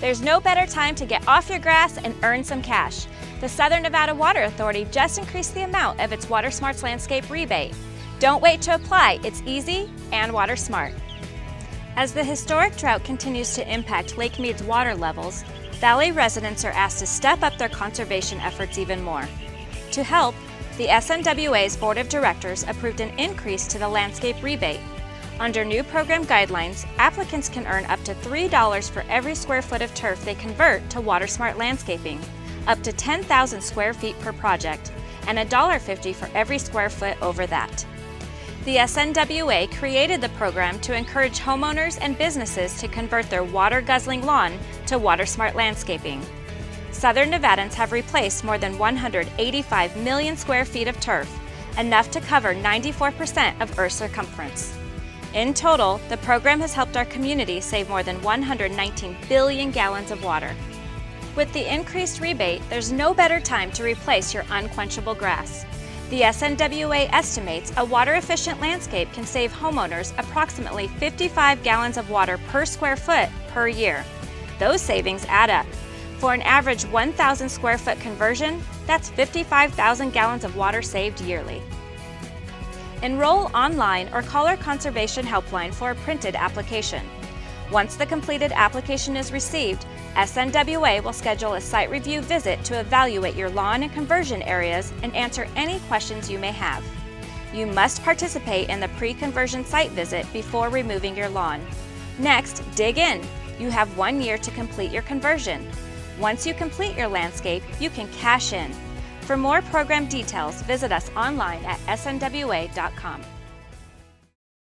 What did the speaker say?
There's no better time to get off your grass and earn some cash. The Southern Nevada Water Authority just increased the amount of its Water Smart's landscape rebate. Don't wait to apply, it's easy and water smart. As the historic drought continues to impact Lake Mead's water levels, Valley residents are asked to step up their conservation efforts even more. To help, the SNWA's Board of Directors approved an increase to the landscape rebate. Under new program guidelines, applicants can earn up to $3 for every square foot of turf they convert to Water Smart landscaping, up to 10,000 square feet per project, and $1.50 for every square foot over that. The SNWA created the program to encourage homeowners and businesses to convert their water-guzzling lawn to Water Smart landscaping. Southern Nevadans have replaced more than 185 million square feet of turf, enough to cover 94% of Earth's circumference. In total, the program has helped our community save more than 119 billion gallons of water. With the increased rebate, there's no better time to replace your unquenchable grass. The SNWA estimates a water-efficient landscape can save homeowners approximately 55 gallons of water per square foot per year. Those savings add up. For an average 1,000 square foot conversion, that's 55,000 gallons of water saved yearly. Enroll online or call our Conservation Helpline for a printed application. Once the completed application is received, SNWA will schedule a site review visit to evaluate your lawn and conversion areas and answer any questions you may have. You must participate in the pre-conversion site visit before removing your lawn. Next, dig in. You have 1 year to complete your conversion. Once you complete your landscape, you can cash in. For more program details, visit us online at snwa.com.